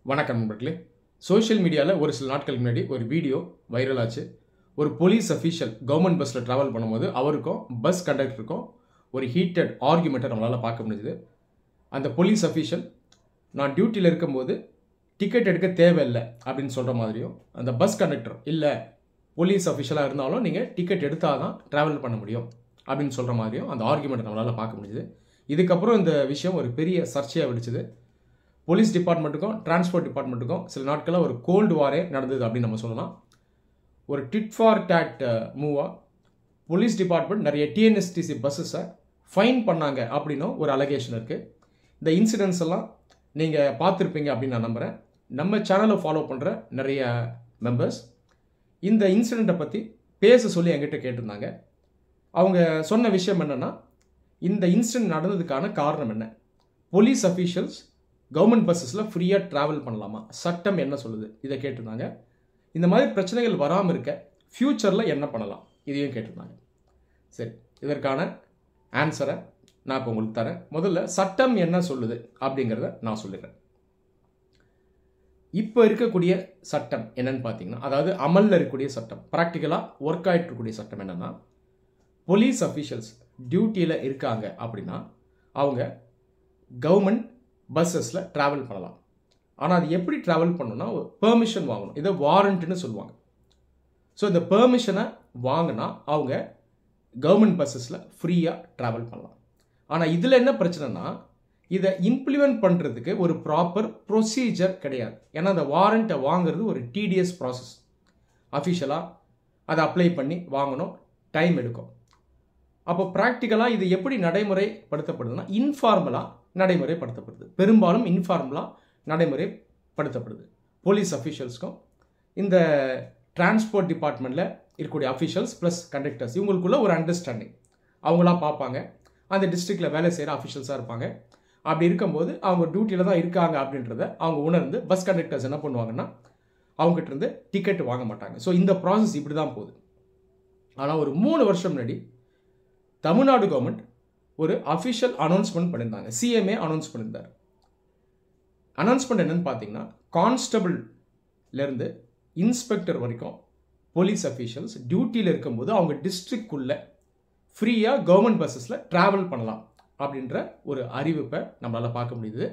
வணக்கம் நண்பர்களே. சோஷியல் மீடியாவில் ஒரு சில நாட்களுக்கு முன்னாடி ஒரு வீடியோ வைரல் ஆச்சு. ஒரு போலீஸ் அஃபீஷியல் கவர்மெண்ட் பஸ்ஸில் ட்ராவல் பண்ணும்போது அவருக்கும் பஸ் கண்டக்டருக்கும் ஒரு ஹீட்டட் ஆர்குமெண்ட்டை நம்மளால் பார்க்க முடியுது. அந்த போலீஸ் அஃபீஷியல் நான் டியூட்டியில் இருக்கும்போது டிக்கெட் எடுக்க தேவையில்லை அப்படின்னு சொல்கிற மாதிரியும், அந்த பஸ் கண்டக்டர் இல்லை போலீஸ் அஃபீஷியலாக இருந்தாலும் நீங்கள் டிக்கெட் எடுத்தால் தான் ட்ராவல் பண்ண முடியும் அப்படின்னு சொல்கிற மாதிரியும் அந்த ஆர்குமெண்ட்டை நம்மளால் பார்க்க முடியுது. இதுக்கப்புறம் இந்த விஷயம் ஒரு பெரிய சர்ச்சையாக வெடிச்சது. போலீஸ் டிபார்ட்மெண்ட்டுக்கும் டிரான்ஸ்போர்ட் டிபார்ட்மெண்ட்டுக்கும் சில நாட்களாக ஒரு கோல்டு வாரே நடந்தது அப்படின்னு நம்ம சொல்லலாம். ஒரு டிட் ஃபார் டேட் மூவாக போலீஸ் டிபார்ட்மெண்ட் நிறைய டிஎன்எஸ்டிசி பஸ்ஸஸை ஃபைன் பண்ணாங்க அப்படின்னும் ஒரு அலகேஷன் இருக்குது. இந்த இன்சிடென்ட்ஸ் எல்லாம் நீங்கள் பார்த்துருப்பீங்க அப்படின்னு நான் நம்புகிறேன். நம்ம சேனலை ஃபாலோ பண்ணுற நிறைய மெம்பர்ஸ் இந்த இன்சிடெண்ட்டை பற்றி பேச சொல்லி என்கிட்ட கேட்டிருந்தாங்க. அவங்க சொன்ன விஷயம் என்னென்னா, இந்த இன்சிடெண்ட் நடந்ததுக்கான காரணம் என்ன, போலீஸ் அஃபீஷியல்ஸ் கவர்மெண்ட் பஸ்ஸஸில் ஃப்ரீயாக ட்ராவல் பண்ணலாமா, சட்டம் என்ன சொல்லுது, இதை கேட்டிருந்தாங்க. இந்த மாதிரி பிரச்சனைகள் வராமல் இருக்க ஃப்யூச்சரில் என்ன பண்ணலாம், இதையும் கேட்டிருந்தாங்க. சரி, இதற்கான ஆன்சரை நான் இப்போ உங்களுக்கு தரேன். முதல்ல சட்டம் என்ன சொல்லுது அப்படிங்கிறத நான் சொல்லிடுறேன். இப்போ இருக்கக்கூடிய சட்டம் என்னன்னு பார்த்தீங்கன்னா, அதாவது அமலில் இருக்கக்கூடிய சட்டம், ப்ராக்டிக்கலாக ஒர்க் ஆகிட்டு இருக்கக்கூடிய சட்டம் என்னென்னா, போலீஸ் அஃபீஷியல்ஸ் டியூட்டியில் இருக்காங்க அப்படின்னா அவங்க கவர்மெண்ட் பஸ்ஸஸில் ட்ராவல் பண்ணலாம். ஆனால் அது எப்படி ட்ராவல் பண்ணணும்னா பெர்மிஷன் வாங்கணும். இதை வாரண்ட்னு சொல்லுவாங்க. ஸோ இந்த பெர்மிஷனை வாங்கினா அவங்க கவர்மெண்ட் பஸ்ஸஸில் ஃப்ரீயாக ட்ராவல் பண்ணலாம். ஆனால் இதில் என்ன பிரச்சனைனா, இதை இம்ப்ளிமெண்ட் பண்ணுறதுக்கு ஒரு ப்ராப்பர் ப்ரொசீஜர் கிடையாது. ஏன்னா அந்த வாரண்ட்டை வாங்குறது ஒரு டிடிஎஸ் ப்ராசஸ். அஃபிஷியலாக அதை அப்ளை பண்ணி வாங்கணும், டைம் எடுக்கும். அப்போ ப்ராக்டிக்கலாக இது எப்படி நடைமுறைப்படுத்தப்படுதுன்னா, இன்ஃபார்மலாக நடைமுறைப்படுத்தப்படுது. பெரும்பாலும் இன்ஃபார்மலாக நடைமுறைப்படுத்தப்படுது. போலீஸ் அஃபீஷியல்ஸ்க்கும் இந்த டிரான்ஸ்போர்ட் டிபார்ட்மெண்ட்டில் இருக்கக்கூடிய அஃபீஷியல்ஸ் ப்ளஸ் கண்டக்டர்ஸ் இவங்களுக்குள்ள ஒரு அண்டர்ஸ்டாண்டிங். அவங்களாம் பார்ப்பாங்க, அந்த டிஸ்ட்ரிக்டில் வேலை செய்கிற அஃபீஷியல்ஸாக இருப்பாங்க. அப்படி இருக்கும்போது அவங்க டியூட்டியில் தான் இருக்காங்க அப்படின்றத அவங்க உணர்ந்து பஸ் கண்டக்டர்ஸ் என்ன பண்ணுவாங்கன்னா, அவங்ககிட்ட இருந்து டிக்கெட் வாங்க மாட்டாங்க. ஸோ இந்த ப்ராசஸ் இப்படி தான் போகுது. ஆனால் ஒரு 3 வருஷம் முன்னாடி தமிழ்நாடு கவர்மெண்ட் ஒரு அஃபிஷியல் அனௌன்ஸ்மெண்ட் பண்ணியிருந்தாங்க. சிஎம்ஏ அனௌன்ஸ் பண்ணியிருந்தார். அனௌன்ஸ்மெண்ட் என்னன்னு பார்த்தீங்கன்னா, கான்ஸ்டபிள்லேருந்து இன்ஸ்பெக்டர் வரைக்கும் போலீஸ் அஃபீஷியல்ஸ் டியூட்டியில் இருக்கும்போது அவங்க டிஸ்ட்ரிக்ட்குள்ளே ஃப்ரீயாக கவர்மெண்ட் பஸ்ஸஸில் ட்ராவல் பண்ணலாம் அப்படின்ற ஒரு அறிவிப்பை நம்மளால் பார்க்க முடியுது.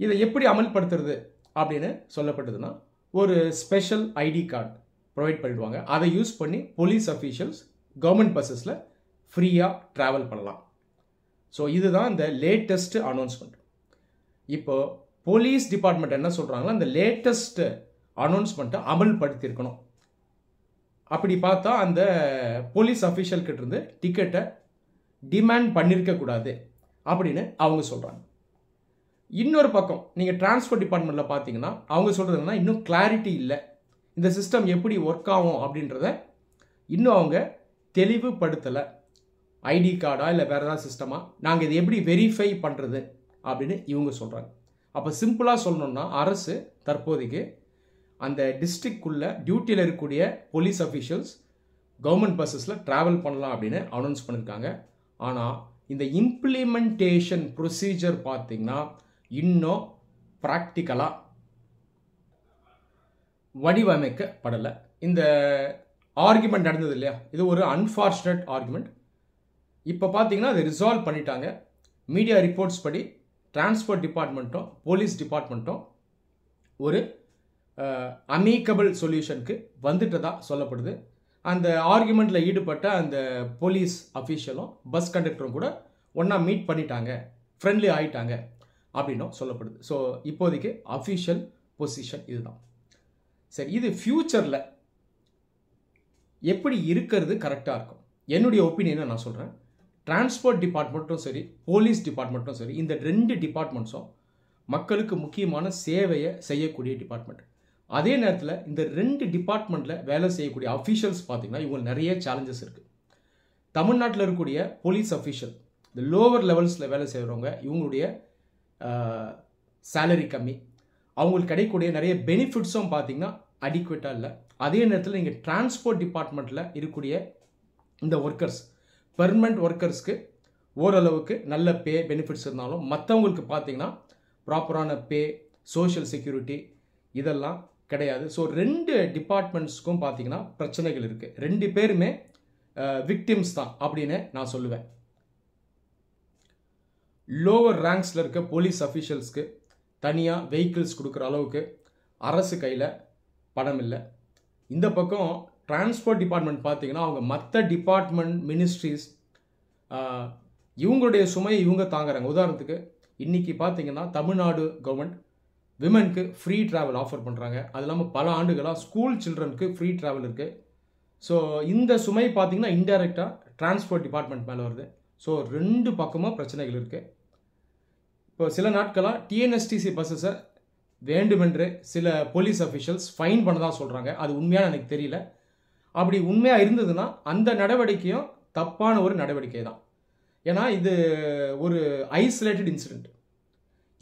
இதை எப்படி அமல்படுத்துறது அப்படின்னு சொல்லப்பட்டதுன்னா, ஒரு ஸ்பெஷல் ஐடி கார்டு ப்ரொவைட் பண்ணிடுவாங்க. அதை யூஸ் பண்ணி போலீஸ் அஃபீஷியல்ஸ் கவர்மெண்ட் பஸ்ஸஸில் ஃப்ரீயாக ட்ராவல் பண்ணலாம். ஸோ இதுதான் இந்த லேட்டஸ்ட் அனௌன்ஸ்மெண்ட். இப்போ போலீஸ் டிபார்ட்மெண்ட் என்ன சொல்கிறாங்களோ அந்த லேட்டஸ்ட் அனௌன்ஸ்மெண்ட்டை அமல்படுத்தியிருக்கணும். அப்படி பார்த்தா அந்த போலீஸ் அஃபீஷியல்கிட்ட இருந்து டிக்கெட்டை டிமாண்ட் பண்ணியிருக்கக்கூடாது அப்படின்னு அவங்க சொல்கிறாங்க. இன்னொரு பக்கம் நீங்கள் டிரான்ஸ்போர்ட் டிபார்ட்மெண்ட்டில் பார்த்தீங்கன்னா அவங்க சொல்கிறதுனா இன்னும் கிளாரிட்டி இல்லை, இந்த சிஸ்டம் எப்படி ஒர்க் ஆகும் அப்படின்றத இன்னும் அவங்க தெளிவுபடுத்தலை. ஐடி கார்டா இல்லை வேறு ஏதாவது சிஸ்டமா, நாங்கள் இதை எப்படி வெரிஃபை பண்ணுறது அப்படின்னு இவங்க சொல்கிறாங்க. அப்போ சிம்பிளாக சொல்லணும்னா, அரசு தற்போதைக்கு அந்த டிஸ்ட்ரிக்ட்குள்ளே டியூட்டியில் இருக்கக்கூடிய போலீஸ் அஃபீஷியல்ஸ் கவர்மெண்ட் பஸ்ஸஸில் ட்ராவல் பண்ணலாம் அப்படின்னு அனௌன்ஸ் பண்ணியிருக்காங்க. ஆனால் இந்த இம்ப்ளிமெண்டேஷன் ப்ரொசீஜர் பார்த்திங்கன்னா இன்னும் ப்ராக்டிக்கலாக வடிவமைக்கப்படலை. இந்த ஆர்குமெண்ட் நடந்தது இல்லையா, இது ஒரு அன்ஃபார்ச்சுனேட் ஆர்குமெண்ட். இப்போ பார்த்தீங்கன்னா அதை ரிசால்வ் பண்ணிட்டாங்க. மீடியா ரிப்போர்ட்ஸ் படி டிரான்ஸ்போர்ட் டிபார்ட்மெண்ட்டும் போலீஸ் டிபார்ட்மெண்ட்டும் ஒரு அமீக்கபிள் சொல்யூஷனுக்கு வந்துட்டதா சொல்லப்படுது. அந்த ஆர்குமெண்ட்டில் ஈடுபட்ட அந்த போலீஸ் அஃபீஷியலும் பஸ் கண்டக்டரும் கூட ஒன்றா மீட் பண்ணிட்டாங்க, ஃப்ரெண்ட்லி ஆகிட்டாங்க அப்படின்னும் சொல்லப்படுது. ஸோ இப்போதைக்கு அஃபீஷியல் பொசிஷன் இதுதான். சரி, இது ஃப்யூச்சரில் எப்படி இருக்கிறது கரெக்டாக இருக்கும், என்னுடைய ஒப்பீனியனை நான் சொல்கிறேன். டிரான்ஸ்போர்ட் டிபார்ட்மெண்ட்டும் சரி, போலீஸ் டிபார்ட்மெண்ட்டும் சரி, இந்த 2 டிபார்ட்மெண்ட்ஸும் மக்களுக்கு முக்கியமான சேவையை செய்யக்கூடிய டிபார்ட்மெண்ட். அதே நேரத்தில் இந்த 2 டிபார்ட்மெண்ட்டில் வேலை செய்யக்கூடிய அஃபீஷியல்ஸ் பார்த்திங்கன்னா இவங்க நிறைய சேலஞ்சஸ் இருக்குது. தமிழ்நாட்டில் இருக்கக்கூடிய போலீஸ் அஃபீஷியல், இந்த லோவர் லெவல்ஸில் வேலை செய்கிறவங்க, இவங்களுடைய சேலரி கம்மி, அவங்களுக்கு கிடைக்கக்கூடிய நிறைய பெனிஃபிட்ஸும் பார்த்திங்கன்னா அடிக்வேட்டாக இல்லை. அதே நேரத்தில் நீங்கள் டிரான்ஸ்போர்ட் டிபார்ட்மெண்ட்டில் இருக்கக்கூடிய இந்த ஒர்க்கர்ஸ், பெர்மனண்ட் ஒர்க்கர்ஸ்க்கு ஓரளவுக்கு நல்ல பே பெனிஃபிட்ஸ் இருந்தாலும் மற்றவங்களுக்கு பார்த்தீங்கன்னா ப்ராப்பரான பே, சோஷியல் செக்யூரிட்டி இதெல்லாம் கிடையாது. ஸோ 2 டிபார்ட்மெண்ட்ஸ்க்கும் பார்த்தீங்கன்னா பிரச்சனைகள் இருக்குது. 2 பேருமே விக்டிம்ஸ் தான் அப்படின்னு நான் சொல்லுவேன். லோவர் ரேங்க்ஸில் இருக்க போலீஸ் அஃபீஷியல்ஸ்க்கு தனியாக வெஹிக்கிள்ஸ் கொடுக்குற அளவுக்கு அரசு கையில் பணம் இல்லை. இந்த பக்கம் டிரான்ஸ்போர்ட் டிபார்ட்மெண்ட் பார்த்தீங்கன்னா அவங்க மற்ற டிபார்ட்மெண்ட் மினிஸ்ட்ரிஸ் இவங்களுடைய சுமையை இவங்க தாங்குறாங்க. உதாரணத்துக்கு இன்றைக்கி பார்த்தீங்கன்னா தமிழ்நாடு கவர்மெண்ட் விமனுக்கு ஃப்ரீ ட்ராவல் ஆஃபர் பண்ணுறாங்க. அது இல்லாமல் பல ஆண்டுகளாக ஸ்கூல் சில்ட்ரனுக்கு ஃப்ரீ ட்ராவல் இருக்குது. ஸோ இந்த சுமை பார்த்தீங்கன்னா இன்டைரக்டாக டிரான்ஸ்போர்ட் டிபார்ட்மெண்ட் மேலே வருது. ஸோ 2 பக்கமாக பிரச்சனைகள் இருக்குது. இப்போ சில நாட்களாக டிஎன்எஸ்டிசி பஸ்ஸஸை வேண்டுமென்று சில போலீஸ் அஃபிஷியல்ஸ் ஃபைன் பண்ணதான் சொல்கிறாங்க. அது உண்மையான எனக்கு தெரியல. அப்படி உண்மையாக இருந்ததுன்னா அந்த நடவடிக்கையும் தப்பான ஒரு நடவடிக்கை தான். ஏன்னா இது ஒரு ஐசோலேட்டட் இன்சிடெண்ட்.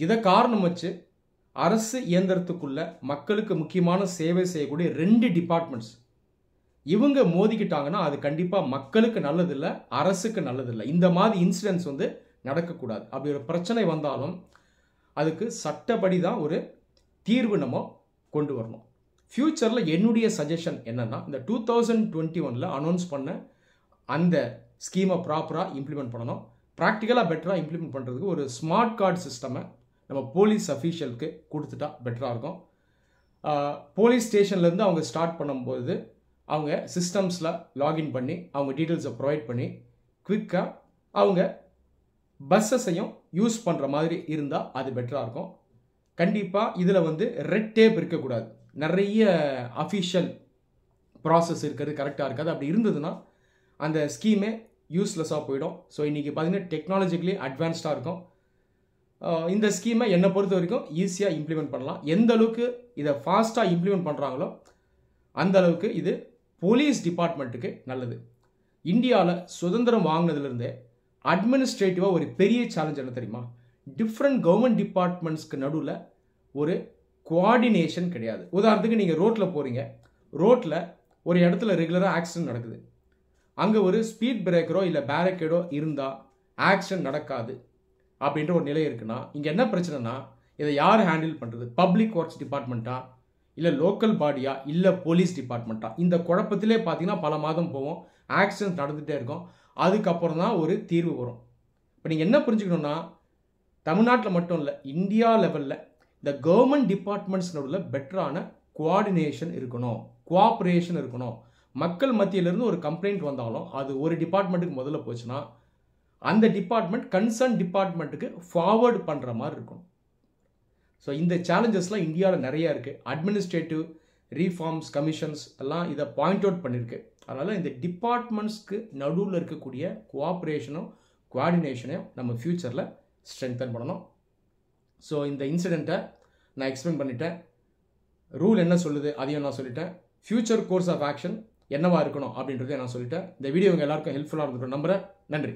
இதை காரணம் வச்சு அரசு இயந்திரத்துக்குள்ள மக்களுக்கு முக்கியமான சேவை செய்யக்கூடிய 2 டிபார்ட்மெண்ட்ஸ் இவங்க மோதிக்கிட்டாங்கன்னா அது கண்டிப்பாக மக்களுக்கு நல்லதில்லை, அரசுக்கு நல்லதில்லை. இந்த மாதிரி இன்சிடென்ட்ஸ் வந்து நடக்கக்கூடாது. அப்படி ஒரு பிரச்சனை வந்தாலும் அதுக்கு சட்டப்படி தான் ஒரு தீர்வு நம்ம கொண்டு வரணும். ஃப்யூச்சரில் என்னுடைய சஜஷன் என்னென்னா, இந்த 2021 அனௌன்ஸ் பண்ண அந்த ஸ்கீமை ப்ராப்பராக இம்ப்ளிமெண்ட் பண்ணணும். ப்ராக்டிக்கலாக பெட்டராக இம்ப்ளிமெண்ட் பண்ணுறதுக்கு ஒரு ஸ்மார்ட் கார்டு சிஸ்டமை நம்ம போலீஸ் அஃபீஷியலுக்கு கொடுத்துட்டா பெட்டராக இருக்கும். போலீஸ் ஸ்டேஷன்லேருந்து அவங்க ஸ்டார்ட் பண்ணும்போது அவங்க சிஸ்டம்ஸில் லாகின் பண்ணி அவங்க டீட்டெயில்ஸை ப்ரொவைட் பண்ணி குவிக்காக அவங்க பஸ்ஸஸையும் யூஸ் பண்ணுற மாதிரி இருந்தால் அது பெட்டராக இருக்கும். கண்டிப்பாக இதில் வந்து ரெட் டேப் இருக்கக்கூடாது. நிறைய அஃபிஷியல் ப்ராசஸ் இருக்கிறது கரெக்டாக இருக்காது. அப்படி இருந்ததுன்னா அந்த ஸ்கீமே யூஸ்லெஸ்ஸாக போயிடும். ஸோ இன்றைக்கி பார்த்திங்கன்னா டெக்னாலஜிக்கலி அட்வான்ஸ்டாக இருக்கும். இந்த ஸ்கீமை என்னை பொறுத்த வரைக்கும் ஈஸியாக இம்ப்ளிமெண்ட் பண்ணலாம். எந்த அளவுக்கு இதை ஃபாஸ்ட்டாக இம்ப்ளிமெண்ட் பண்ணுறாங்களோ அந்த அளவுக்கு இது போலீஸ் டிபார்ட்மெண்ட்டுக்கு நல்லது. இந்தியாவில் சுதந்திரம் வாங்கினதுலேருந்தே அட்மினிஸ்ட்ரேட்டிவாக ஒரு பெரிய சேலஞ்ச் என்ன தெரியுமா? டிஃப்ரெண்ட் கவர்மெண்ட் டிபார்ட்மெண்ட்ஸ்க்கு நடுவில் ஒரு கோஆர்டினேஷன் கிடையாது. உதாரணத்துக்கு நீங்கள் ரோட்டில் போகிறீங்க, ரோட்டில் ஒரு இடத்துல ரெகுலராக ஆக்சிடென்ட் நடக்குது. அங்கே ஒரு ஸ்பீட் பிரேக்கரோ இல்லை பேரிகேடோ இருந்தால் ஆக்சிடென்ட் நடக்காது அப்படின்ற ஒரு நிலை இருக்குன்னா, இங்கே என்ன பிரச்சனைனா இதை யார் ஹேண்டில் பண்ணுறது? பப்ளிக் ஒர்க்ஸ் டிபார்ட்மெண்ட்டா, இல்லை லோக்கல் பாடியா, இல்லை போலீஸ் டிபார்ட்மெண்ட்டா? இந்த குழப்பத்திலே பார்த்தீங்கன்னா பல மாதம் போவோம், ஆக்சிடென்ட் நடந்துகிட்டே இருக்கும். அதுக்கப்புறம் தான் ஒரு தீர்வு வரும். இப்போ நீங்கள் என்ன புரிஞ்சுக்கணுன்னா, தமிழ்நாட்டில் மட்டும் இல்லை, இந்தியா லெவலில் இந்த கவர்மெண்ட் டிபார்ட்மெண்ட்ஸ் நடுவில் பெட்டரான கோஆர்டினேஷன் இருக்கணும், கோஆப்ரேஷன் இருக்கணும். மக்கள் மத்தியிலிருந்து ஒரு கம்ப்ளைண்ட் வந்தாலும் அது ஒரு டிபார்ட்மெண்ட்டுக்கு முதல்ல போச்சுன்னா அந்த டிபார்ட்மெண்ட் கன்சர்ன் டிபார்ட்மெண்ட்டுக்கு ஃபார்வர்டு பண்ணுற மாதிரி இருக்கும். ஸோ இந்த சேலஞ்சஸ்லாம் இந்தியாவில் நிறையா இருக்குது. அட்மினிஸ்ட்ரேட்டிவ் ரீஃபார்ம்ஸ் கமிஷன்ஸ் எல்லாம் இதை பாயிண்ட் அவுட் பண்ணியிருக்கு. அதனால் இந்த டிபார்ட்மெண்ட்ஸ்க்கு நடுவில் இருக்கக்கூடிய கோஆப்ரேஷனும் கோஆர்டினேஷனையும் நம்ம ஃப்யூச்சரில் ஸ்ட்ரென்தன் பண்ணணும். ஸோ இந்த இன்சிடெண்ட்டை நான் எக்ஸ்பிளைன் பண்ணிட்டேன். ரூல் என்ன சொல்லுது அதையும் நான் சொல்லிட்டேன். ஃப்யூச்சர் கோர்ஸ் ஆஃப் ஆக்ஷன் என்னவா இருக்கணும் அப்படின்றதையும் நான் சொல்லிட்டேன். இந்த வீடியோ உங்கள் எல்லாருக்கும் ஹெல்ப்ஃபுல்லாக இருந்துட்டு நம்புகிறேன். நன்றி.